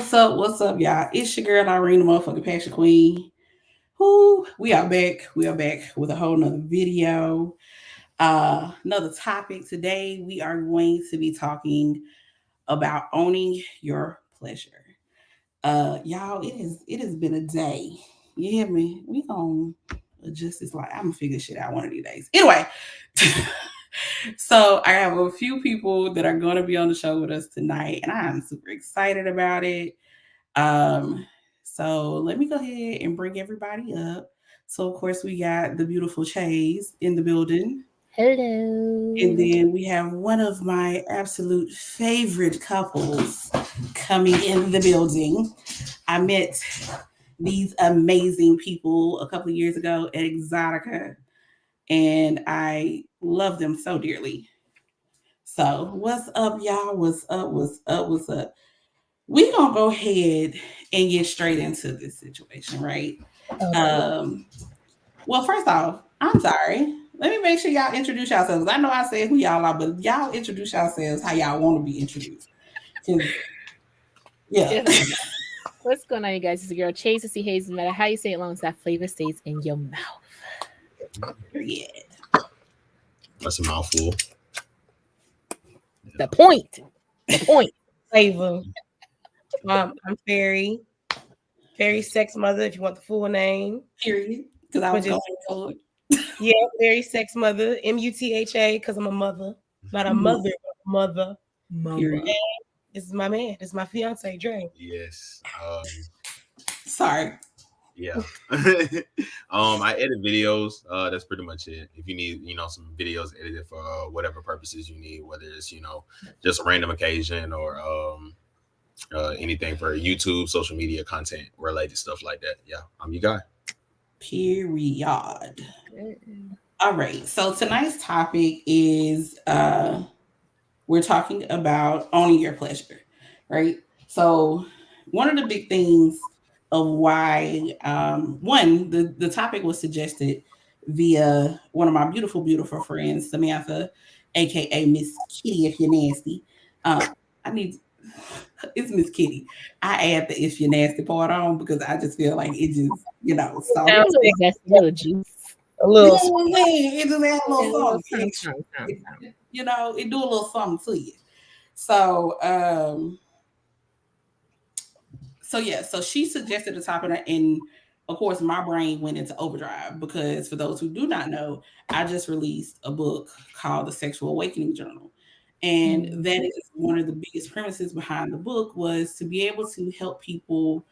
What's up? What's up, y'all? It's your girl Irene, the motherfucking Passion Queen. Who we are back. We are back with a whole nother video. Another topic today. We are going to be talking about owning your pleasure. Y'all, it has been a day. You hear me? We gonna adjust this like I'm gonna figure shit out one of these days. Anyway, so I have a few people that are gonna be on the show with us tonight, and I'm super excited about it. Um, so let me go ahead and bring everybody up. So of course we got the beautiful Chase in the building. And Hello. then we have one of my absolute favorite couples coming in the building. I met these amazing people a couple of years ago at Exotica, and I love them so dearly. So, what's up, y'all? What's up? What's up? What's up? We gonna go ahead and get straight into this situation, right? Okay. Um, well, first off, I'm sorry. Let me make sure y'all introduce yourselves. I know I said who y'all are, but y'all introduce yourselves how y'all want to be introduced. 'Cause, yeah. Yeah. What's going on, you guys? It's your girl Chase. See Hayes. No matter how you say it, long as that flavor stays in your mouth. Period. That's a mouthful. The point. The point. Flavor. I'm Fairy. Fairy Sex Mother, if you want the full name. Period. Because I was Which is- going for it. Yeah, Fairy Sex Mother, Mutha, because I'm a mother. Not a mother, mother. Period. This is my man. This is my fiance, Dre. Yes. Sorry. Yeah. I edit videos. That's pretty much it. If you need, some videos edited for whatever purposes you need, whether it's, just a random occasion or anything for YouTube, social media content related stuff like that. Yeah, I'm your guy. Period. All right. So tonight's topic is we're talking about owning your pleasure, right? So one of the big things of why the topic was suggested via one of my beautiful, beautiful friends, Samantha, aka Miss Kitty if you're nasty. I need it's Miss Kitty. I add the if you're nasty part on because I just feel like it just, so Sounds like That's a little juice. a you little. know what I'm saying? It just add a little something. Something. It do a little something to you. So, so she suggested the topic, and of course, my brain went into overdrive because for those who do not know, I just released a book called The Sexual Awakening Journal, and that is one of the biggest premises behind the book was to be able to help people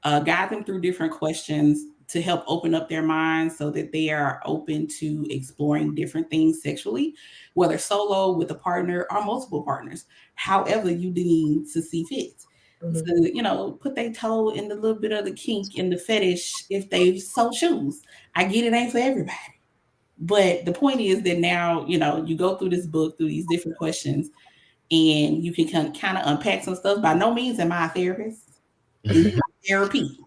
guide them through different questions to help open up their minds so that they are open to exploring different things sexually, whether solo, with a partner, or multiple partners, however you deem to see fit. To, put their toe in the little bit of the kink in the fetish if they so choose. I get it ain't for everybody. But the point is that now, you go through this book, through these different questions, and you can kind of unpack some stuff. By no means am I a therapist. It's not therapy.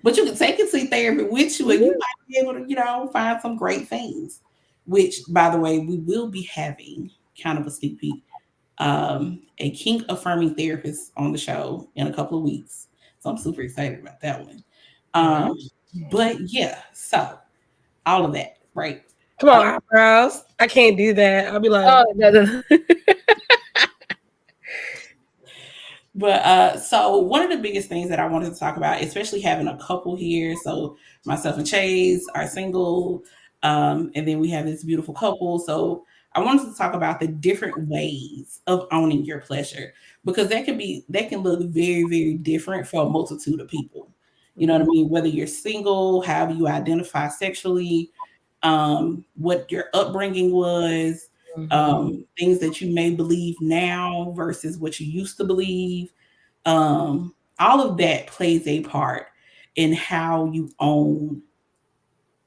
But you can take it to therapy with you, and you might be able to, find some great things. Which, by the way, we will be having kind of a sneak peek, a kink affirming therapist on the show in a couple of weeks. So I'm super excited about that one. But yeah, so all of that, right? Come on, eyebrows. I can't do that. I'll be like, Oh, no. But so one of the biggest things that I wanted to talk about, especially having a couple here, so myself and Chase are single, and then we have this beautiful couple. So I wanted to talk about the different ways of owning your pleasure because that can look very, very different for a multitude of people. You know what I mean? Whether you're single, how you identify sexually, what your upbringing was, things that you may believe now versus what you used to believe. All of that plays a part in how you own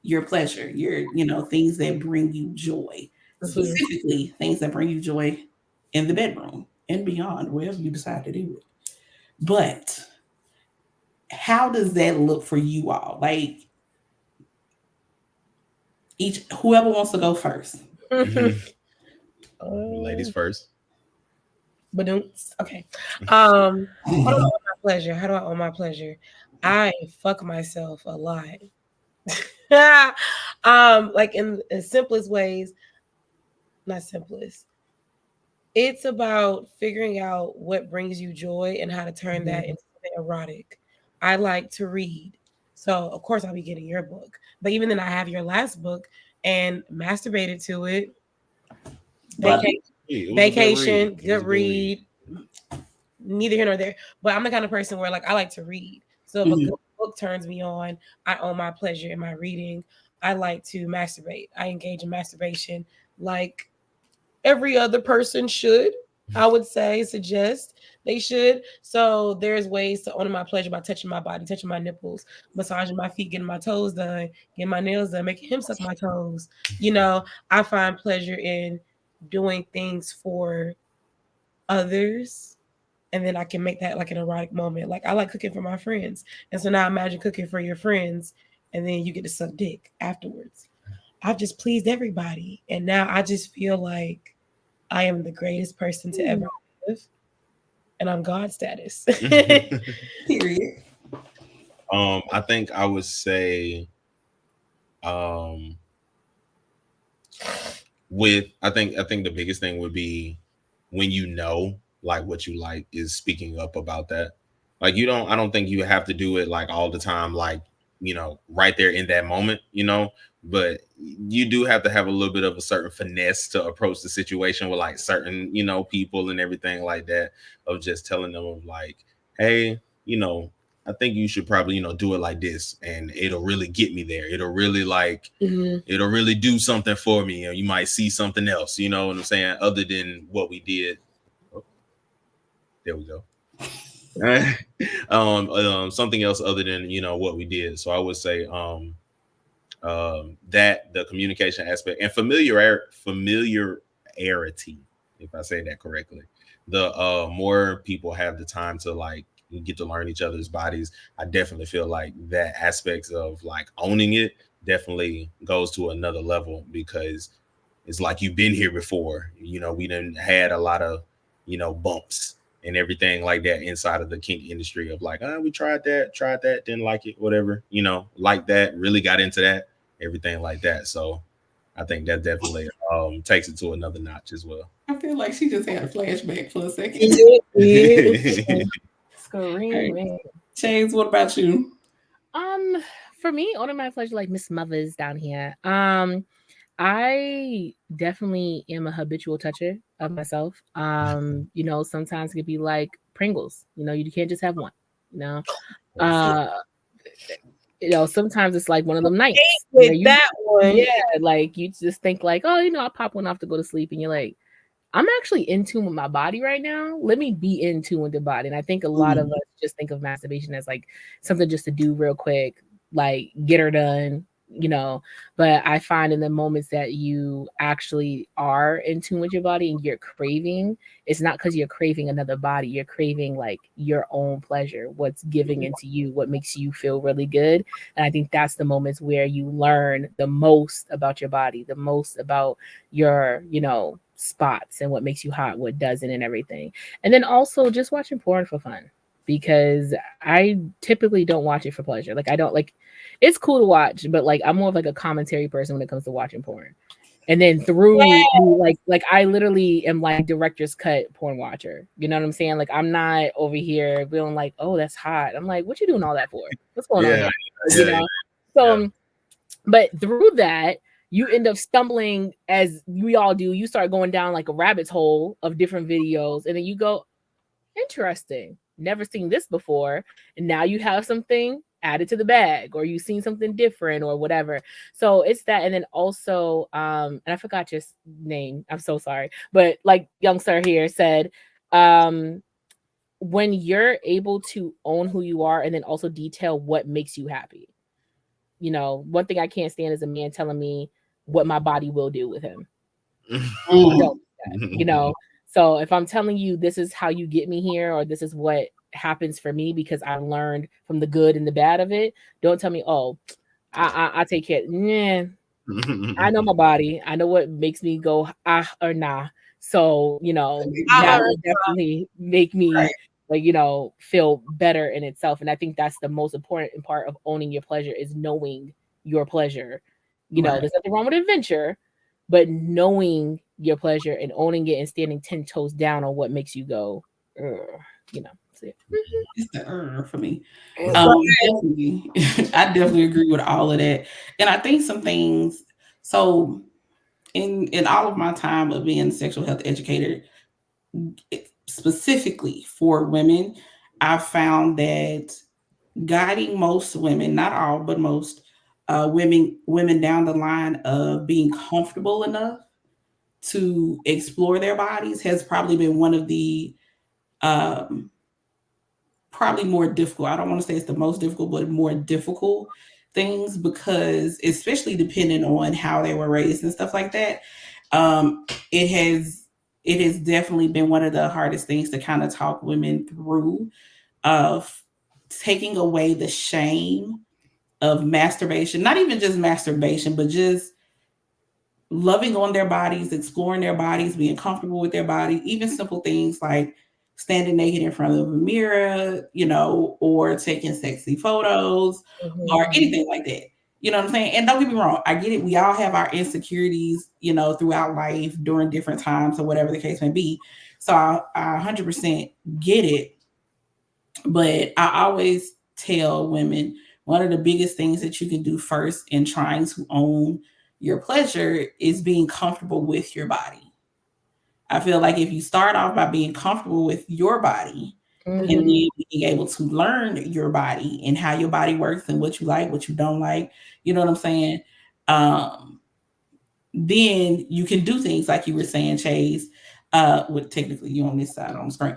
your pleasure, things that bring you joy, specifically things that bring you joy in the bedroom and beyond, wherever you decide to do it. But how does that look for you all? Like whoever wants to go first. Ladies first. but okay. What about my pleasure. How do I own my pleasure? I fuck myself a lot. Like in simplest ways, not simplest. It's about figuring out what brings you joy and how to turn that into something erotic. I like to read. So of course I'll be getting your book. But even then I have your last book and masturbated to it. Vacation, good read. Neither here nor there. But I'm the kind of person where like I like to read. So if a good book turns me on, I own my pleasure in my reading. I like to masturbate. I engage in masturbation like every other person should. I would suggest they should. So there's ways to honor my pleasure by touching my body, touching my nipples, massaging my feet, getting my toes done, getting my nails done, making him suck my toes. I find pleasure in doing things for others, and then I can make that like an erotic moment. Like I like cooking for my friends, and so now imagine cooking for your friends, and then you get to suck dick afterwards. I've just pleased everybody, and now I just feel like I am the greatest person to ever live, and I'm God status. Period. I think I would say, I think the biggest thing would be when like what you like is speaking up about that. Like I don't think you have to do it like all the time, like right there in that moment, but you do have to have a little bit of a certain finesse to approach the situation with like certain, people and everything like that, of just telling them of like, hey, I think you should probably, do it like this, and it'll really get me there. It'll really like, it'll really do something for me. Or you might see something else, you know what I'm saying? Other than what we did. Oh, there we go. Something else other than, what we did. So I would say, that the communication aspect and familiarity, if I say that correctly, the more people have the time to like get to learn each other's bodies, I definitely feel like that aspect of like owning it definitely goes to another level, because it's like you've been here before. We done had a lot of bumps and everything like that inside of the kink industry of like, we tried that, didn't like it, whatever, like that, really got into that, everything like that. So I think that definitely takes it to another notch as well. I feel like she just had a flashback for a second. Screaming. James, what about you? For me, owning my pleasure, like Miss Mothers down here. I definitely am a habitual toucher of myself. Sometimes it could be like Pringles. You can't just have one. Sometimes it's like one of them nights. That one. Yeah, like you just think like, oh, I'll pop one off to go to sleep, and you're like, I'm actually in tune with my body right now. Let me be in tune with the body. And I think a lot of us just think of masturbation as like something just to do real quick, like get her done, but I find in the moments that you actually are in tune with your body and you're craving, it's not because you're craving another body. You're craving like your own pleasure, what's giving into you, what makes you feel really good. And I think that's the moments where you learn the most about your body, the most about your, spots and what makes you hot, what doesn't, and everything. And then also just watching porn for fun, because I typically don't watch it for pleasure. Like I don't like, it's cool to watch, but like I'm more of like a commentary person when it comes to watching porn. And then through like I literally am like director's cut porn watcher. You know what I'm saying? Like I'm not over here feeling like, oh, that's hot. I'm like, what you doing all that for? What's going on here? So but through that, you end up stumbling, as we all do. You start going down like a rabbit hole of different videos, and then you go, interesting, never seen this before, and now you have something added to the bag, or you've seen something different or whatever. So it's that. And then also and I forgot your name, I'm so sorry, but like young sir here said, when you're able to own who you are and then also detail what makes you happy. One thing I can't stand is a man telling me what my body will do with him. So if I'm telling you this is how you get me here, or this is what happens for me because I learned from the good and the bad of it, don't tell me, oh, I take care. I know my body. I know what makes me go ah or nah. So that will definitely make me like, feel better in itself. And I think that's the most important part of owning your pleasure, is knowing your pleasure. Right. There's nothing wrong with adventure, but knowing your pleasure and owning it and standing 10 toes down on what makes you go, that's it. It's the for me. Definitely, I definitely agree with all of that. And I think some things, so in all of my time of being a sexual health educator, specifically for women, I've found that guiding most women, not all, but most women down the line of being comfortable enough to explore their bodies has probably been one of the um, probably more difficult. I don't want to say it's the most difficult, but more difficult things, because especially depending on how they were raised and stuff like that, um, it has definitely been one of the hardest things to kind of talk women through, of taking away the shame of masturbation, not even just masturbation, but just loving on their bodies, exploring their bodies, being comfortable with their body, even simple things like standing naked in front of a mirror, or taking sexy photos or anything like that. You know what I'm saying? And don't get me wrong, I get it. We all have our insecurities, throughout life during different times or whatever the case may be. So I 100% get it. But I always tell women, one of the biggest things that you can do first in trying to own your pleasure is being comfortable with your body. I feel like if you start off by being comfortable with your body, and then being able to learn your body and how your body works and what you like, what you don't like, you know what I'm saying? Then you can do things like you were saying, Chase. With technically you on this side on the screen.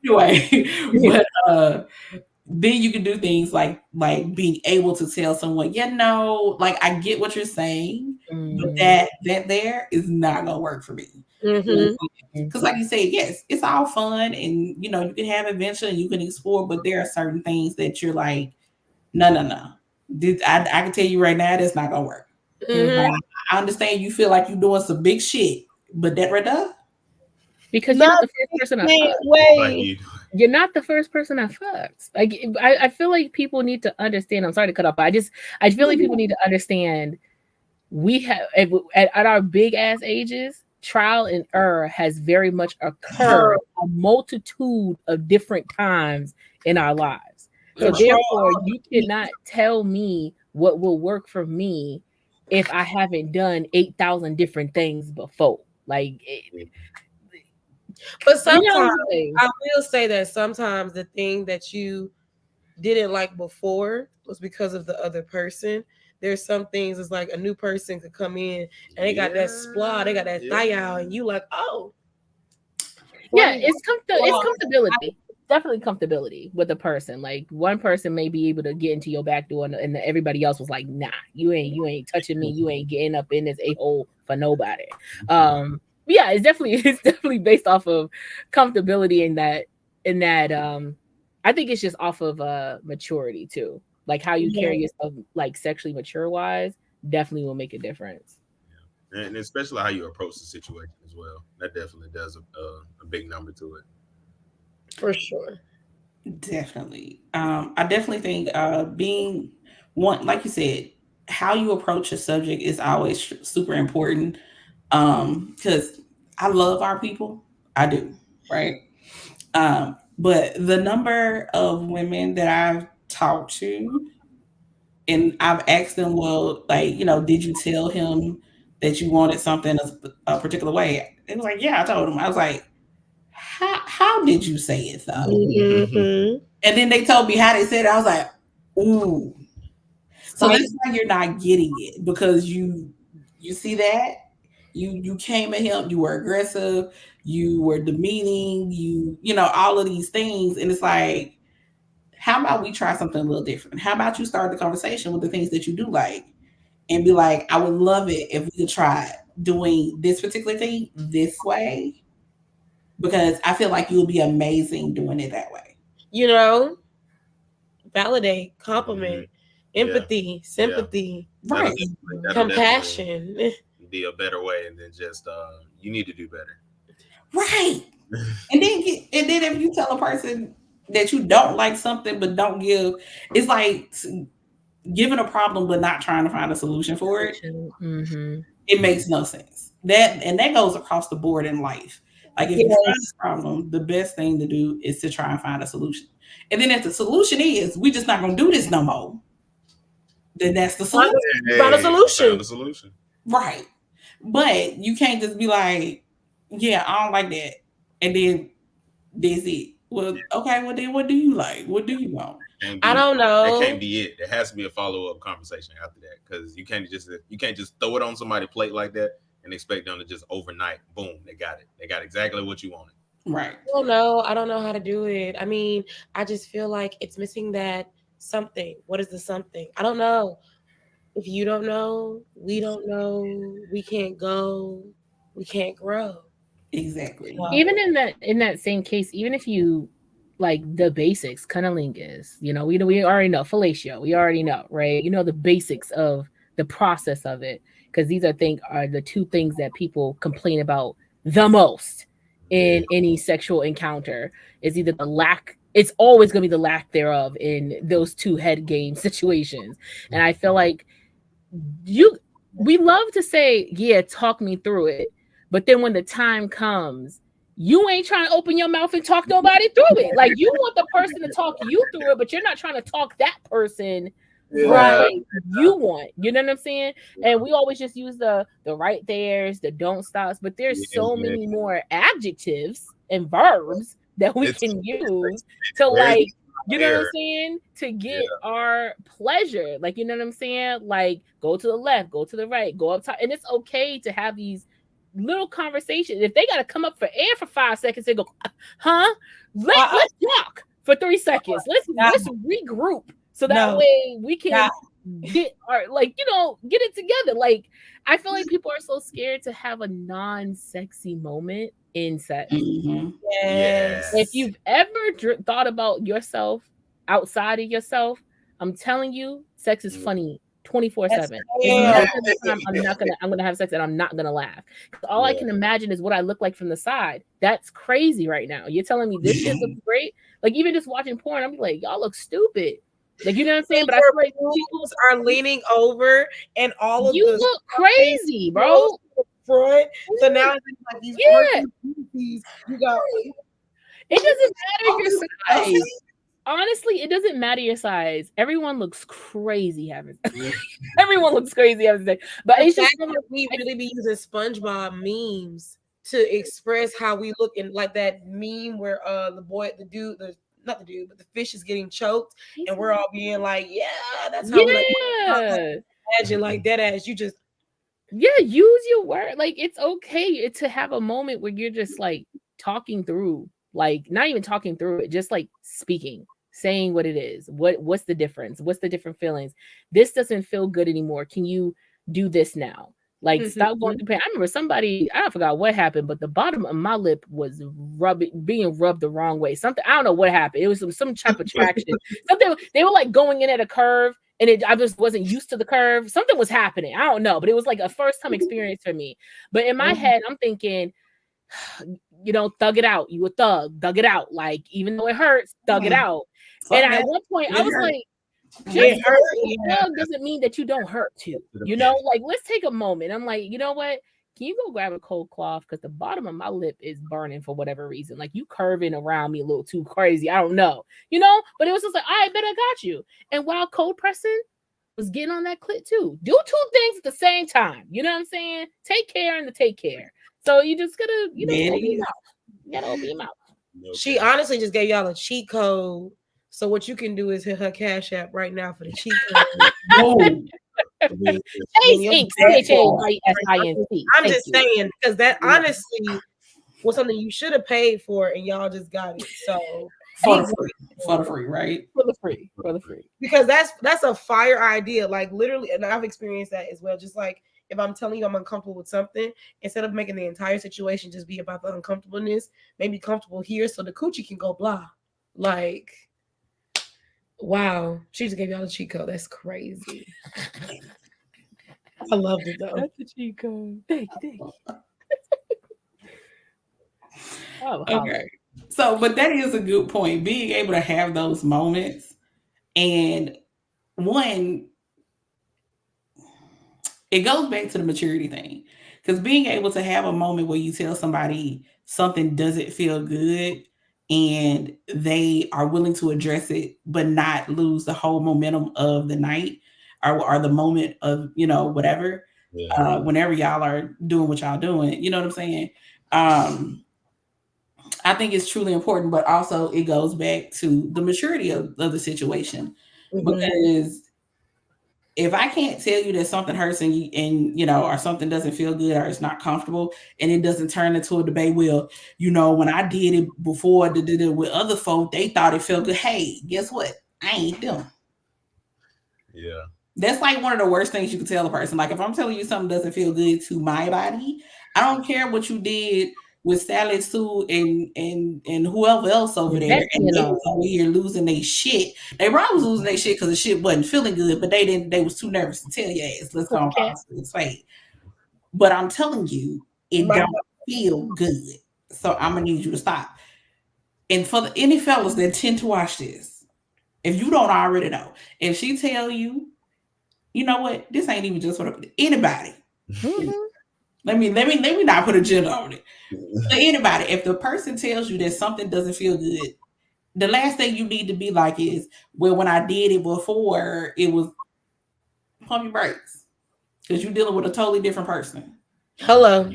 Anyway, but then you can do things like being able to tell someone, like, I get what you're saying, but that there is not gonna work for me. Because like you said, yes, it's all fun, and you can have adventure and you can explore, but there are certain things that you're like, no. I can tell you right now, that's not gonna work. I understand you feel like you're doing some big shit, but that right there, because you're not the first person I fucked. You're not the first person I fucked. Like, I feel like people need to understand. I'm sorry to cut off, but I feel like people need to understand, we have at our big ass ages, trial and error has very much occurred a multitude of different times in our lives. So therefore, you cannot tell me what will work for me if I haven't done 8,000 different things before. Like, but sometimes I will say that sometimes the thing that you didn't like before was because of the other person. There's some things, it's like a new person could come in and they got that splat, they got that thigh out, and you like, oh. Yeah, it's comfortability. Definitely comfortability with a person. Like, one person may be able to get into your back door, and everybody else was like, nah, you ain't touching me, you ain't getting up in this a-hole for nobody. Yeah, it's definitely based off of comfortability in that I think it's just off of maturity too. Like, how you carry yourself, like, sexually mature wise, definitely will make a difference. Yeah. And especially how you approach the situation as well. That definitely does a big number to it. For sure. Definitely. I definitely think being one, like you said, how you approach a subject is always super important. Because I love our people. I do, right? But the number of women that I've talked to, and I've asked them, well, like, did you tell him that you wanted something a particular way? It was like, yeah, I told him. I was like, how did you say it though? And then they told me how they said it. I was like, ooh. So that's why you're not getting it, because you see that you came at him, you were aggressive, you were demeaning, all of these things, and it's like, how about we try something a little different? How about you start the conversation with the things that you do like, and be like, I would love it if we could try doing this particular thing this way, because I feel like you'll be amazing doing it that way. Validate, compliment, empathy, sympathy, right? Compassion. Be a better way, and then just you need to do better. Right. And then if you tell a person that you don't like something but don't give, it's like giving a problem but not trying to find a solution for it. Mm-hmm. It makes no sense. That goes across the board in life. Like if you find a problem, the best thing to do is to try and find a solution. And then if the solution is we just not gonna do this no more, then that's the solution. Find a solution. Found a solution. Right. But you can't just be like, yeah, I don't like that. And then that's it. Well, okay, well then what do you like? What do you want? I don't know. That can't be it. There has to be a follow-up conversation after that, because you can't just throw it on somebody's plate like that and expect them to just overnight, boom, they got it. They got exactly what you wanted. Right. I don't know how to do it. I mean, I just feel like it's missing that something. What is the something? I don't know. If you don't know, we don't know. We can't go. We can't grow. Exactly. Wow. Even in that same case, even if you like the basics, cunnilingus, we already know fellatio, we already know, right? The basics of the process of it, because these are the two things that people complain about the most in any sexual encounter. Is either the lack, it's always going to be the lack thereof in those two head game situations. And I feel like we love to say, yeah, talk me through it, but then when the time comes, you ain't trying to open your mouth and talk nobody through it. Like, you want the person to talk you through it, but you're not trying to talk that person right. You want, you know what I'm saying? And we always just use the right there's, the don't stops, but there's so many more adjectives and verbs that we can use to, like, you know what I'm saying? To get our pleasure. Like, you know what I'm saying? Like, go to the left, go to the right, go up top. And it's okay to have these little conversations. If they got to come up for air for 5 seconds, they go, huh? Let's talk for 3 seconds. Let's regroup so that way we can get our, like, get it together. Like, I feel like people are so scared to have a non-sexy moment in sex. Mm-hmm. Yes. If you've ever thought about yourself outside of yourself, I'm telling you, sex is funny 24/7. I'm gonna have sex and I'm not gonna laugh. All I can imagine is what I look like from the side. That's crazy right now. You're telling me this shit looks great? Like, even just watching porn, I'm like, y'all look stupid. Like, you know what I'm saying? But I feel like people are leaning over and all of you look crazy, bro. Front. So now it's like these you got. It doesn't matter your size. Honestly, it doesn't matter your size. Everyone looks crazy having sex. Everyone looks crazy having sex. But it's just we really be using SpongeBob memes to express how we look, in like that meme where not the dude, but the fish is getting choked, and we're all being like, yeah, that's how we imagine, like that as you just use your word. Like, it's okay to have a moment where you're just like talking through, like, not even talking through it, just like speaking, saying what it is. What's the difference? What's the different feelings? This doesn't feel good anymore. Can you do this now? Like, stop going through pain. I remember somebody, I forgot what happened, but the bottom of my lip was being rubbed the wrong way. Something, I don't know what happened. It was some type of traction. Something, they were like going in at a curve, and I just wasn't used to the curve. Something was happening. I don't know, but it was like a first time experience for me. But in my head, I'm thinking, thug it out. You a thug it out. Like, even though it hurts, thug it out. And at one point, I was like, just thug doesn't mean that you don't hurt too. Like, let's take a moment. I'm like, you know what? Can you go grab a cold cloth? Because the bottom of my lip is burning for whatever reason. Like, you curving around me a little too crazy. I don't know. But it was just like, all right, bet I got you. And while cold pressing was getting on that clit too. Do 2 things at the same time. You know what I'm saying? Take care and take care. So you just gotta, open your mouth. You gotta open your mouth. She honestly just gave y'all a cheat code. So what you can do is hit her Cash App right now for the cheat code. I'm just saying, because that honestly was something you should have paid for, and y'all just got it. So for the free, right? For the free. Because that's a fire idea. Like, literally, and I've experienced that as well. Just like, if I'm telling you I'm uncomfortable with something, instead of making the entire situation just be about the uncomfortableness, maybe comfortable here so the coochie can go blah. Like, wow, she just gave y'all a cheat code. That's crazy. I loved it though. That's a cheat code. Thank you. Oh, Okay. So, but that is a good point. Being able to have those moments, and one, it goes back to the maturity thing. Because being able to have a moment where you tell somebody something doesn't feel good and they are willing to address it, but not lose the whole momentum of the night or the moment of, whatever, whenever y'all are doing what y'all doing, you know what I'm saying? I think it's truly important, but also it goes back to the maturity of the situation. Because if I can't tell you that something hurts or something doesn't feel good or it's not comfortable, and it doesn't turn into a debate, well, when I did it before with other folk, they thought it felt good. Hey, guess what? I ain't them. Yeah. That's like one of the worst things you can tell a person. Like if I'm telling you something doesn't feel good to my body, I don't care what you did with Sally Sue and whoever else over there, and they was over here losing their shit. They probably was losing their shit because the shit wasn't feeling good, but they didn't. They was too nervous to tell your ass. Let's go on say. But I'm telling you, it don't feel good. So I'm gonna need you to stop. And for any fellas that tend to watch this, if you don't already know, if she tell you, you know what, this ain't even just for anybody. Let me not put a gender on it. For anybody, if the person tells you that something doesn't feel good, the last thing you need to be like is, well, when I did it before, it was pump your brakes. Because you're dealing with a totally different person. Hello.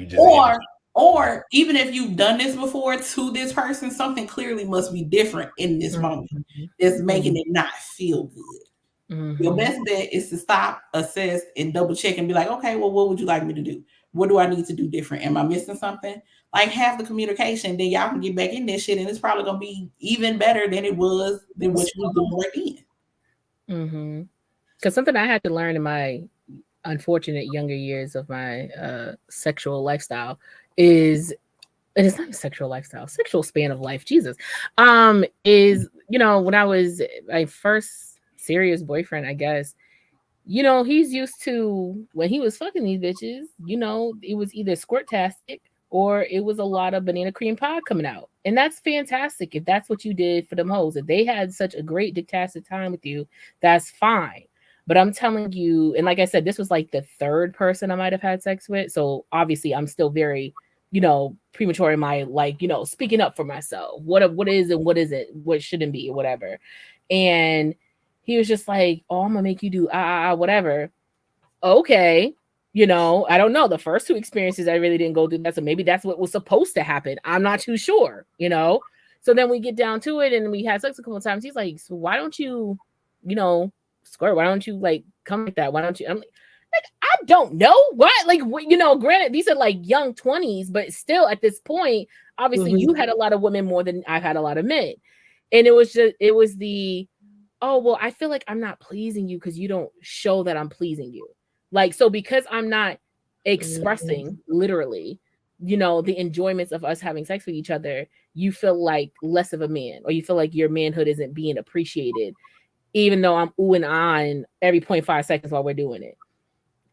Or even if you've done this before to this person, something clearly must be different in this moment that's making it not feel good. Your best bet is to stop, assess, and double check and be like, okay, well, what would you like me to do? What do I need to do different? Am I missing something? Like have the communication, then y'all can get back in this shit, and it's probably gonna be even better than it was than what you was doing right then. Because something I had to learn in my unfortunate younger years of my sexual lifestyle is, and it's not a sexual lifestyle, sexual span of life, Jesus, is, when I was my first serious boyfriend, I guess, he's used to, when he was fucking these bitches, it was either squirt-tastic or it was a lot of banana cream pie coming out. And that's fantastic if that's what you did for them hoes. If they had such a great dicktastic time with you, that's fine. But I'm telling you, and like I said, this was like the third person I might have had sex with. So obviously I'm still very, premature in my, speaking up for myself. What is and what isn't, what shouldn't be, or whatever. And he was just like, oh, I'm gonna make you do whatever. Okay. I don't know. The first two experiences, I really didn't go through that. So maybe that's what was supposed to happen. I'm not too sure, So then we get down to it and we had sex a couple of times. He's like, so why don't you, squirt? Why don't you come like that? Why don't you? I'm like, I don't know. What? Granted, these are young 20s, but still at this point, obviously you had a lot of women more than I've had a lot of men. And it was the, oh, well, I feel like I'm not pleasing you because you don't show that I'm pleasing you. So because I'm not expressing literally, the enjoyments of us having sex with each other, you feel like less of a man, or you feel like your manhood isn't being appreciated, even though I'm ooh and ahhing every 0.5 seconds while we're doing it,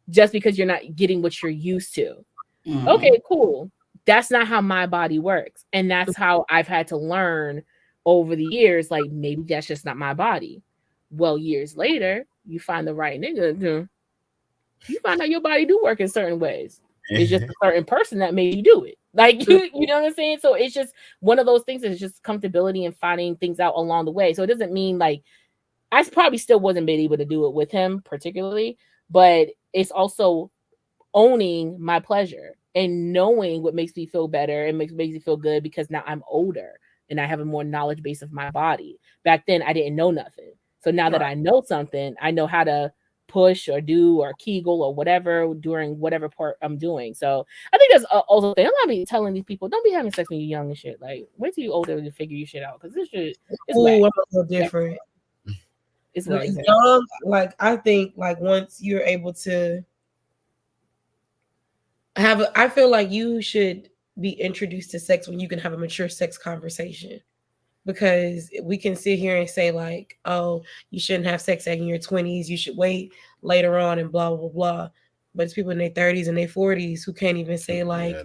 just because you're not getting what you're used to. Okay, cool. That's not how my body works. And that's how I've had to learn over the years, maybe that's just not my body. Well, years later, you find the right nigga, you find out your body do work in certain ways. It's just a certain person that made you do it. You know what I'm saying? So it's just one of those things. It's just comfortability and finding things out along the way. So it doesn't mean I probably still wasn't been able to do it with him particularly, but it's also owning my pleasure and knowing what makes me feel better and makes me feel good, because now I'm older and I have a more knowledge base of my body. Back then I didn't know nothing. So now that I know something, I know how to push or do or Kegel or whatever during whatever part I'm doing. So I think that's also a thing. I'm not be telling these people, don't be having sex when you're young and shit. Wait till you're older to figure your shit out, because this shit is I'm a little different. It's whack. Young, I think once you're able to I feel like you should be introduced to sex when you can have a mature sex conversation. Because we can sit here and say oh, you shouldn't have sex in your 20s, you should wait later on and blah, blah, blah. but it's people in their 30s and their 40s who can't even say like,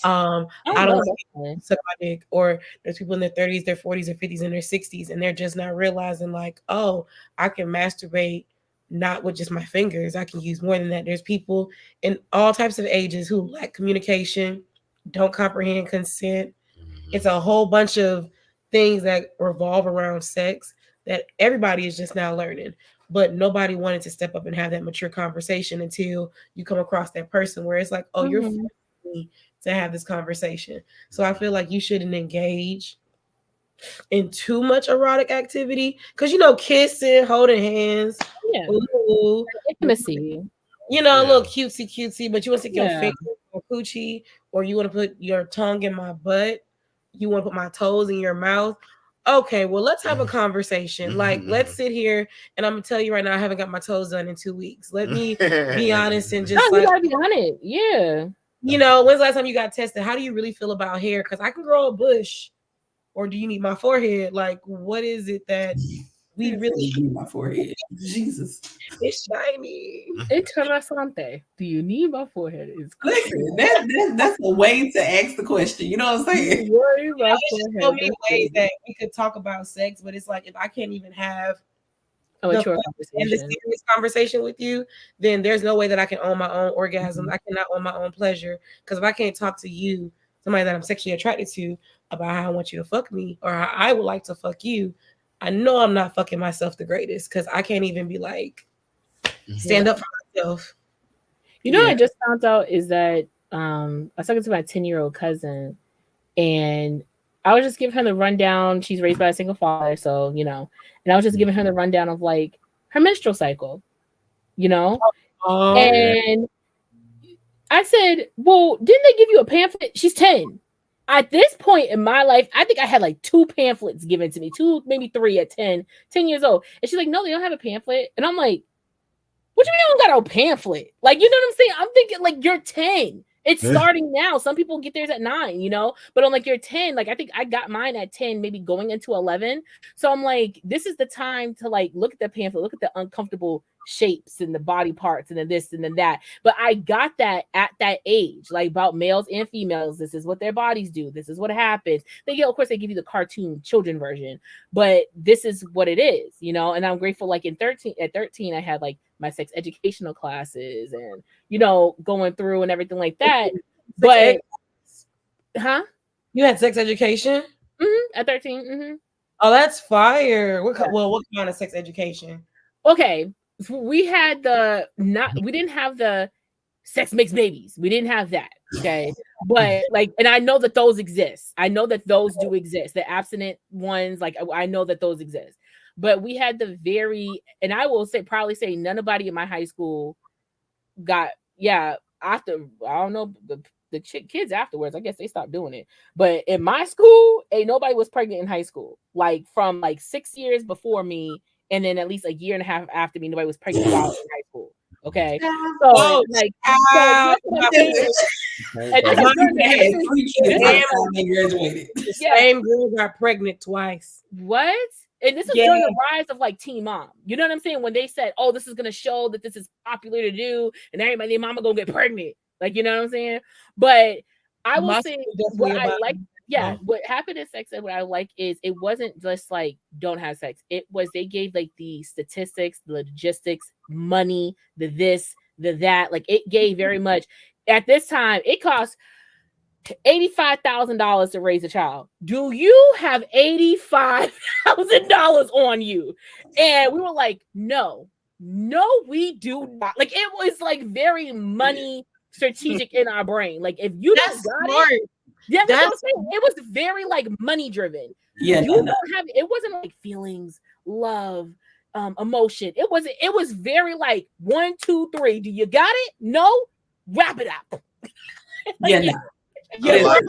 I don't suck my dick. Or there's people in their 30s, their 40s, their 50s, and their 60s, and they're just not realizing like, oh, I can masturbate not with just my fingers. I can use more than that. There's people in all types of ages who lack communication, don't comprehend consent. It's a whole bunch of things that revolve around sex that everybody is just now learning. But nobody wanted to step up and have that mature conversation until you come across that person where it's like, oh, you're forcing me to have this conversation. So I feel like you shouldn't engage in too much erotic activity because, you know, kissing, holding hands, intimacy, you know, a little cutesy, but you want to stick your finger on coochie, or you want to put your tongue in my butt, you want to put my toes in your mouth. Okay, well, let's have a conversation. Like, let's sit here, and I'm gonna tell you right now, I haven't got my toes done in 2 weeks. Let me be honest and just you gotta be on it. Yeah. You know, when's the last time you got tested? How do you really feel about hair? Because I can grow a bush, or do you need my forehead? Like, what is it that we really need my forehead? Jesus, it's shiny. Interessante. Do you need my forehead? Listen, that's a way to ask the question. You know what I'm saying? There's so many ways that we could talk about sex, but it's like if I can't even have the serious conversation with you, then there's no way that I can own my own orgasm. I cannot own my own pleasure, because if I can't talk to you, somebody that I'm sexually attracted to, about how I want you to fuck me or how I would like to fuck you, I know I'm not fucking myself the greatest, because I can't even be like stand up for myself. You know what I just found out is that I was talking to my 10-year-old cousin, and I was just giving her the rundown. She's raised by a single father, so you know, and I was just giving her the rundown of like her menstrual cycle, you know, and I said, "Well, didn't they give you a pamphlet?" She's 10. At this point in my life, I think I had like 2 pamphlets given to me, 2, maybe 3 at 10 years old. And she's like, "No, they don't have a pamphlet." And I'm like, "What do you mean you don't got no pamphlet?" Like, you know what I'm saying? I'm thinking like you're 10. It's starting now. Some people get theirs at 9, you know, but I'm like, you're 10. Like, I think I got mine at 10, maybe going into 11. So I'm like, this is the time to like look at the pamphlet, look at the uncomfortable shapes and the body parts and then this and then that. But I got that at that age, like about males and females. This is what their bodies do. This is what happens. Of course, they give you the cartoon children version, but this is what it is, you know. And I'm grateful. Like at 13, I had like my sex educational classes and, you know, going through and everything like that. But you had sex education at 13? Oh, that's fire. What kind of sex education? Okay, we had we didn't have the sex makes babies. We didn't have that. Okay, but like, and I know that those exist. I know that those do exist. The abstinent ones, like I know that those exist. But we had and I will probably say nobody in my high school got after, I don't know, the kids afterwards, I guess they stopped doing it. But in my school, ain't nobody was pregnant in high school. Like from like 6 years before me, and then at least a year and a half after me, nobody was pregnant while in high school. Okay, so like, same girl got pregnant twice. What? And this is during the rise of like Teen Mom. You know what I'm saying? When they said, "Oh, this is gonna show that this is popular to do," and everybody, their mama gonna get pregnant. Like, you know what I'm saying? But I will say what I like. Yeah, what happened in sex ed, what I like is it wasn't just like don't have sex. It was they gave like the statistics, the logistics, money, the this, the that. Like it gave very much. At this time, it cost $85,000 to raise a child. Do you have $85,000 on you? And we were like, no, we do not. Like it was like very money strategic in our brain. Like if you don't got it, it was very like money driven. Yeah, you don't have it. Wasn't like feelings, love, emotion. It was very like 1, 2, 3. Do you got it? No, wrap it up. Like, I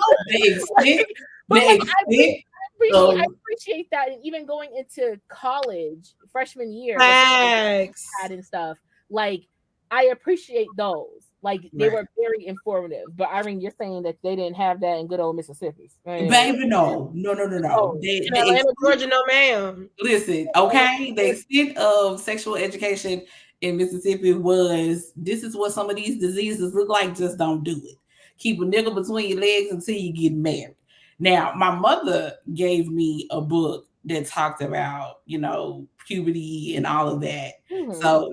appreciate that. And even going into college, freshman year, and stuff, like I appreciate those. Like they were very informative. But Irene, you're saying that they didn't have that in good old Mississippi. Right? Baby, no. Oh, Georgia, no ma'am. Listen, okay, the extent of sexual education in Mississippi was, this is what some of these diseases look like, just don't do it. Keep a nigga between your legs until you get married. Now, my mother gave me a book that talked about, puberty and all of that. Mhm. So,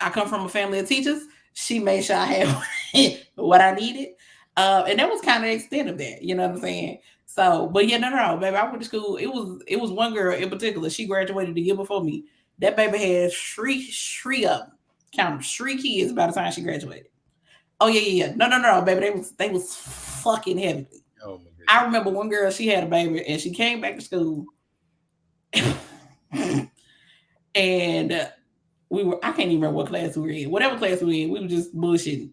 I come from a family of teachers. She made sure I had what I needed. And that was kind of the extent of that. You know what I'm saying? So, but yeah, no, baby. I went to school. It was one girl in particular. She graduated the year before me. That baby had three up. Count them, 3 kids by the time she graduated. Oh yeah. No, baby. They was fucking heavy. Oh my goodness. I remember one girl, she had a baby and she came back to school. And I can't even remember what class we were in. Whatever class we were in, we were just bullshitting.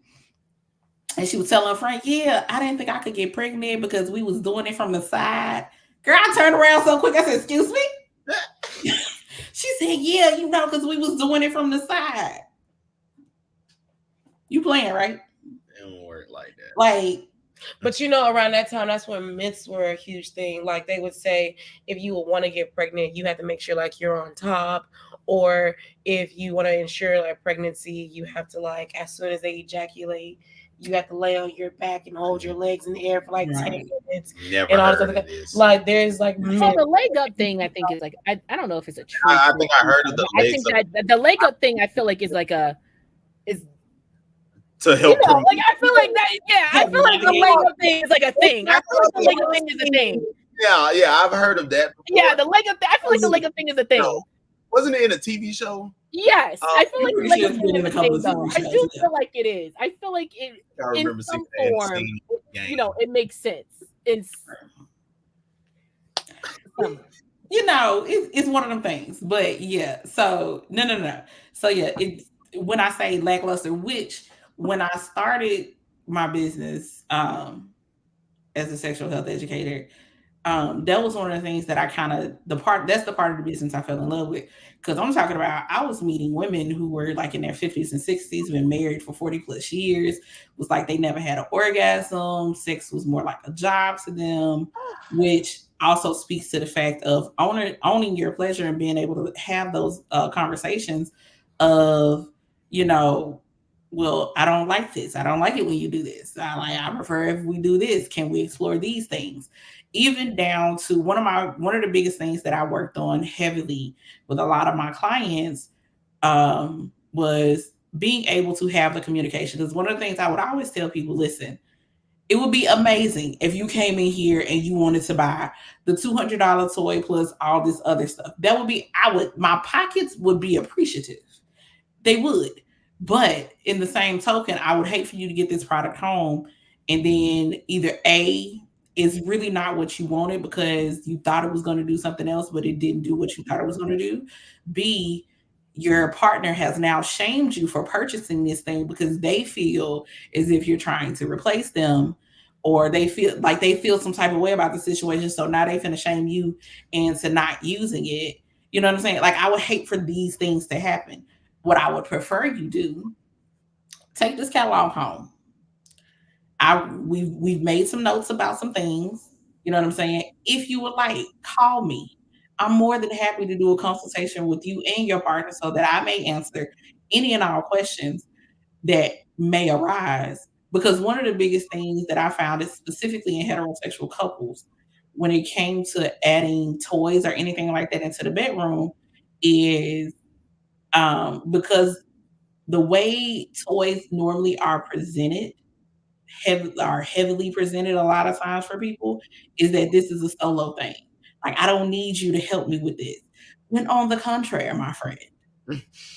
And she was telling her friend, yeah, I didn't think I could get pregnant because we was doing it from the side. Girl, I turned around so quick. I said, excuse me? She said, yeah, because we was doing it from the side. You playing, right? It don't work like that. But around that time, that's when myths were a huge thing. Like they would say, if you would want to get pregnant, you have to make sure like you're on top. Or if you want to ensure like pregnancy, you have to like, as soon as they ejaculate, you have to lay on your back and hold your legs in the air for like 10 minutes. Never and all heard this of this. Like there's like so the leg up thing, I think is like I don't know if it's a trick. I think I heard of the I legs think that the leg up thing I feel like is like is to help promote. like I feel like that. Yeah, I feel like the leg up thing is like a thing. I feel like the leg up thing is a thing. Yeah, I've heard of that before. Yeah, the leg up. I feel like the leg up thing is a thing. No. Wasn't it in a TV show? Yes, I feel like the leg up She's thing been in is a a couple thing, of though. TV I do shows, feel like it is. I feel like it I in remember some seeing that form. scene. It makes sense. It's it's one of them things. But yeah, so no. So yeah, when I say lackluster, which when I started my business as a sexual health educator, that was one of the things that I that's the part of the business I fell in love with. Because I'm talking about, I was meeting women who were like in their 50s and 60s, been married for 40 plus years, was like they never had an orgasm, sex was more like a job to them, which also speaks to the fact of owning your pleasure and being able to have those conversations of, well, I don't like this. I don't like it when you do this. I prefer if we do this. Can we explore these things? Even down to one of the biggest things that I worked on heavily with a lot of my clients was being able to have the communication. Because one of the things I would always tell people, listen, it would be amazing if you came in here and you wanted to buy the $200 toy plus all this other stuff. That would be, my pockets would be appreciative. They would. But in the same token, I would hate for you to get this product home and then either A, is really not what you wanted because you thought it was going to do something else, but it didn't do what you thought it was going to do. B, your partner has now shamed you for purchasing this thing because they feel as if you're trying to replace them, or they feel some type of way about the situation. So now they finna shame you into not using it. You know what I'm saying? Like, I would hate for these things to happen. What I would prefer you do, take this catalog home. We've made some notes about some things. You know what I'm saying? If you would like, call me. I'm more than happy to do a consultation with you and your partner so that I may answer any and all questions that may arise. Because one of the biggest things that I found is specifically in heterosexual couples, when it came to adding toys or anything like that into the bedroom, is because the way toys normally are presented, heavily presented a lot of times for people, is that this is a solo thing. Like, I don't need you to help me with this. When on the contrary, my friend,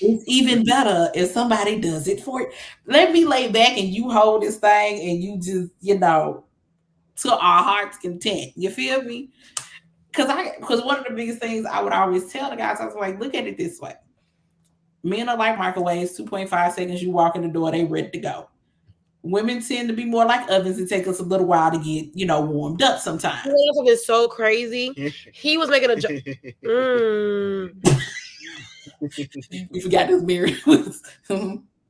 it's even better if somebody does it for you. Let me lay back and you hold this thing and you just, to our heart's content. You feel me? Because one of the biggest things I would always tell the guys, I was like, look at it this way. Men are like microwaves, 2.5 seconds, you walk in the door, they ready to go. Women tend to be more like ovens. It takes us a little while to get, warmed up sometimes. It's so crazy. He was making a joke. You forgot this mirror.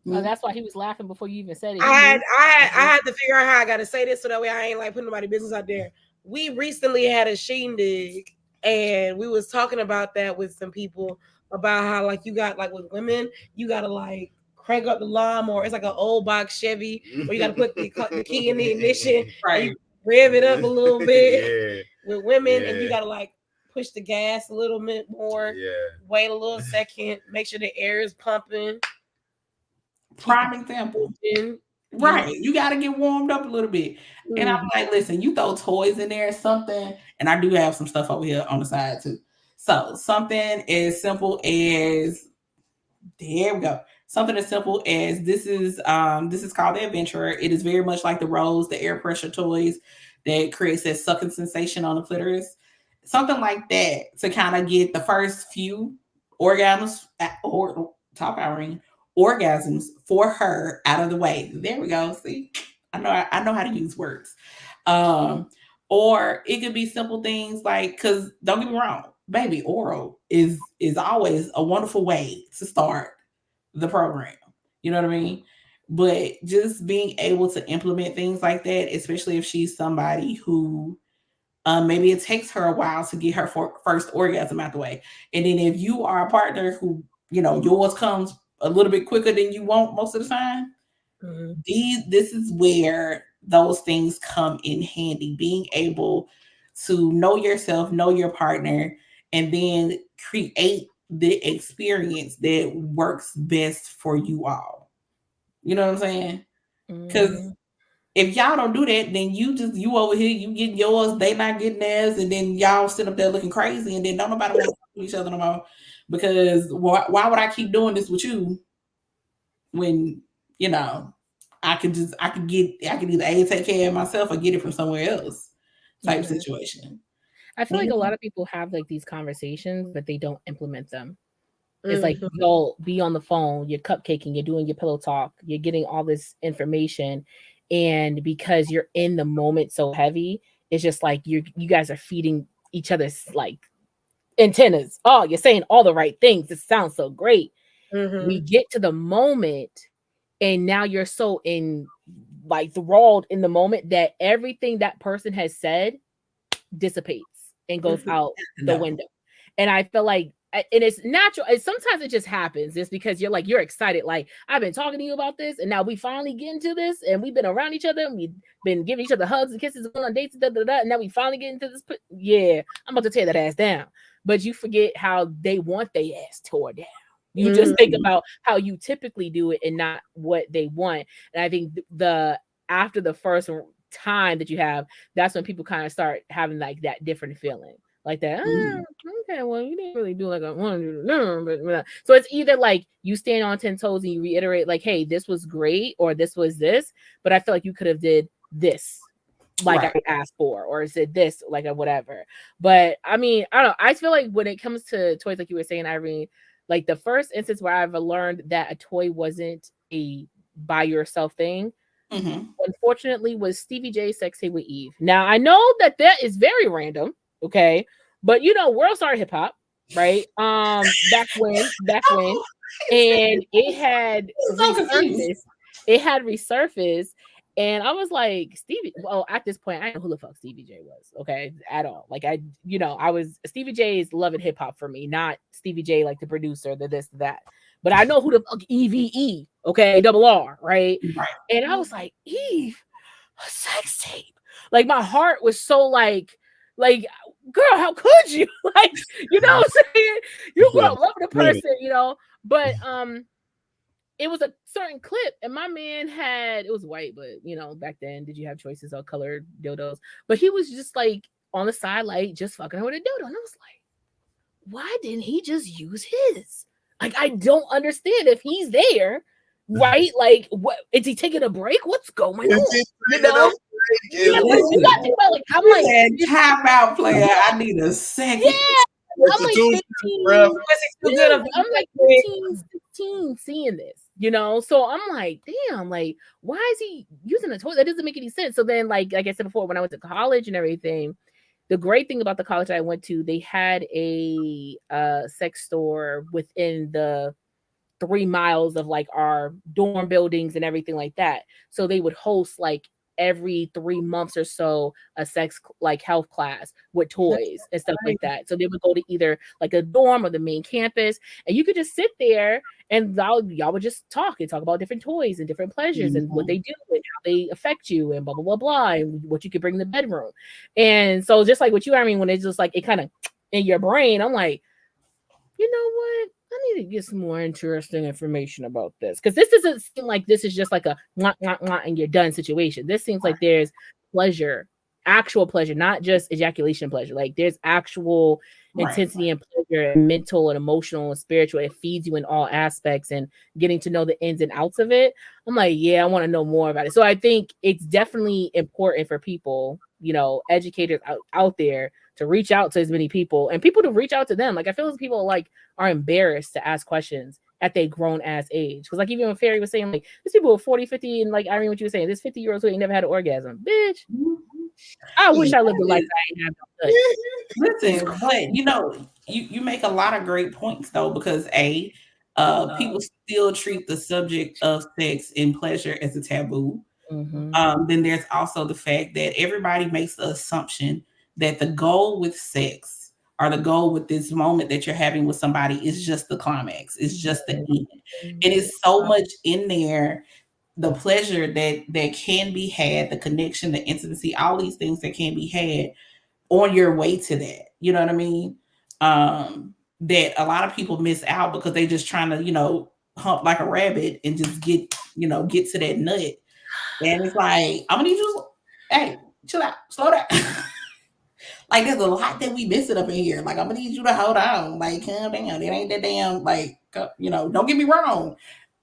That's why he was laughing before you even said it. I had to figure out how I got to say this so that way I ain't like putting nobody's business out there. We recently had a shindig, and we was talking about that with some people. about how like you got like with women, you gotta like crank up the lawnmower. It's like an old box Chevy where you gotta put the key in the ignition, Right. and you rev it up a little bit. Yeah. With women, Yeah. and you gotta like push the gas a little bit more. Yeah. Wait a little second, make sure the air is pumping. Prime example. Right. You got to get warmed up a little bit. And I'm like, listen, you throw toys in there or something. And I do have some stuff over here on the side too. So something as simple as, there we go. Something as simple as this is called the Adventurer. It is very much like the Rose, the air pressure toys that creates that sucking sensation on the clitoris. Something like that to kind of get the first few orgasms or top ring orgasms for her out of the way. There we go. See, I know how to use words. Or it could be simple things like, because don't get me wrong, baby, oral is always a wonderful way to start the program. You know what I mean? But just being able to implement things like that, especially if she's somebody who maybe it takes her a while to get her first orgasm out the way. And then if you are a partner who, yours comes a little bit quicker than you want most of the time, this is where those things come in handy. Being able to know yourself, know your partner, and then create the experience that works best for you all. You know what I'm saying? Because if y'all don't do that, then you over here, you getting yours, they not getting theirs, and then y'all sit up there looking crazy, and then don't nobody want to talk to each other no more. Because why would I keep doing this with you when I could either A, take care of myself or get it from somewhere else type situation. I feel like a lot of people have like these conversations, but they don't implement them. It's like you'll be on the phone, you're cupcaking, you're doing your pillow talk, you're getting all this information, and because you're in the moment so heavy, it's just like you guys are feeding each other's like antennas. Oh, you're saying all the right things. It sounds so great. We get to the moment, and now you're so enthralled in the moment that everything that person has said dissipates and goes out the window. And I feel like, and it's natural. And sometimes it just happens. It's because you're excited. Like, I've been talking to you about this, and now we finally get into this, and we've been around each other, and we've been giving each other hugs and kisses, going on dates, and now we finally get into this. Yeah, I'm about to tear that ass down. But you forget how they want their ass tore down. You just think about how you typically do it and not what they want. And I think after the first time that you have, that's when people kind of start having like that different feeling. Like that, okay, well, you didn't really do like I wanted you to learn, but so it's either like you stand on 10 toes and you reiterate, like, hey, this was great, or this was this, but I feel like you could have did this, like I asked for, or said this, like whatever. But I mean, I don't know. I feel like when it comes to toys, like you were saying, Irene, like the first instance where I've learned that a toy wasn't a by yourself thing, unfortunately, was Stevie J's Sex Tape with Eve. Now I know that is very random. Okay. But World Star Hip Hop, right? Back when, and it had resurfaced, and I was like, Stevie. Well, at this point, I didn't know who the fuck Stevie J was, okay, at all. Like I was Stevie J's loving hip hop for me, not Stevie J like the producer, the this, that. But I know who the fuck EVE, okay, double R, right? And I was like, Eve, a sex tape. Like my heart was so like, girl, how could you? Like, what I'm saying? You grew up loving the person, but it was a certain clip, and my man it was white, but back then, did you have choices of colored dildos? But he was just like on the side, like just fucking her with a dildo. And I was like, why didn't he just use his? Like, I don't understand if he's there. Right? Like, what is he taking a break? What's going on? I'm like, time out, player. I need a second. Yeah, I'm like 15, 16 seeing this, so I'm like, damn, like, why is he using a toy? That doesn't make any sense. So then, like I said before, when I went to college and everything, the great thing about the college I went to, they had a sex store within the 3 miles of like our dorm buildings and everything like that. So they would host like every 3 months or so a sex like health class with toys and stuff like that. So they would go to either like a dorm or the main campus, and you could just sit there and y'all would just talk about different toys and different pleasures and what they do and how they affect you and blah blah blah blah and what you could bring in the bedroom. And so just like what you, I mean, when it's just like it kind of in your brain, I'm like, you know what? I need to get some more interesting information about this, because this doesn't seem like this is just like a mwah, mwah, mwah, and you're done situation. This seems like there's pleasure, actual pleasure, not just ejaculation pleasure. Like there's actual intensity and pleasure, and mental and emotional and spiritual. It feeds you in all aspects, and getting to know the ins and outs of it. I'm like, yeah, I want to know more about it. So I think it's definitely important for people, you know, educators out there to reach out to as many people and people to reach out to them. Like I feel like people like are embarrassed to ask questions at their grown ass age. Because like even when Fairy was saying, like, there's people who are 40, 50, and like I mean what you were saying, there's 50-year-olds who ain't never had an orgasm. Bitch. I wish I lived a life I ain't have no touch. Listen, but you know, you make a lot of great points though, because people still treat the subject of sex and pleasure as a taboo. Then there's also the fact that everybody makes the assumption that the goal with sex or the goal with this moment that you're having with somebody is just the climax. It's just the end. And it's so much in there, the pleasure that can be had, the connection, the intimacy, all these things that can be had on your way to that. You know what I mean? That a lot of people miss out because they just trying to, you know, hump like a rabbit and just get to that nut. And it's like, I'm gonna need you, hey, chill out, slow down. Like there's a lot that we missing up in here. Like I'm gonna need you to hold on. Like calm down. It ain't that damn, like, you know, don't get me wrong.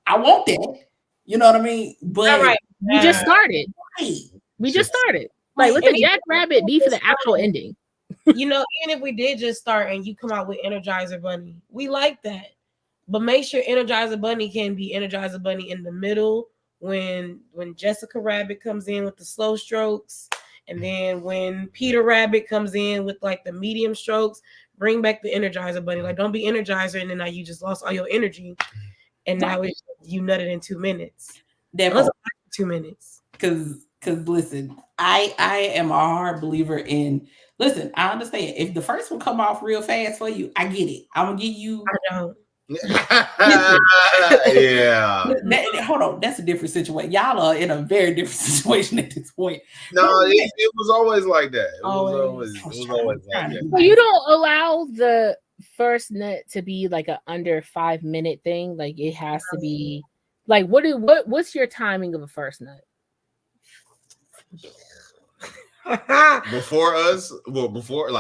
I want that. You know what I mean? But we just started. Right. We just started. Like let the Jackrabbit be for the actual ending. You know, even if we did just start and you come out with Energizer Bunny, we like that. But make sure Energizer Bunny can be Energizer Bunny in the middle when Jessica Rabbit comes in with the slow strokes. And then when Peter Rabbit comes in with like the medium strokes, bring back the Energizer Bunny. Like don't be Energizer and then now you just lost all your energy. And now it's you nutted in 2 minutes. That 2 minutes. Because listen, I am a hard believer in, listen, I understand. If the first one come off real fast for you, I get it. I'm gonna give you. I don't. Yeah. Hold on, that's a different situation. Y'all are in a very different situation at this point. No, it was always like that. It was always like that. So you don't allow the first nut to be like an under 5 minute thing. Like it has to be like what's your timing of a first nut? Before us? Well, before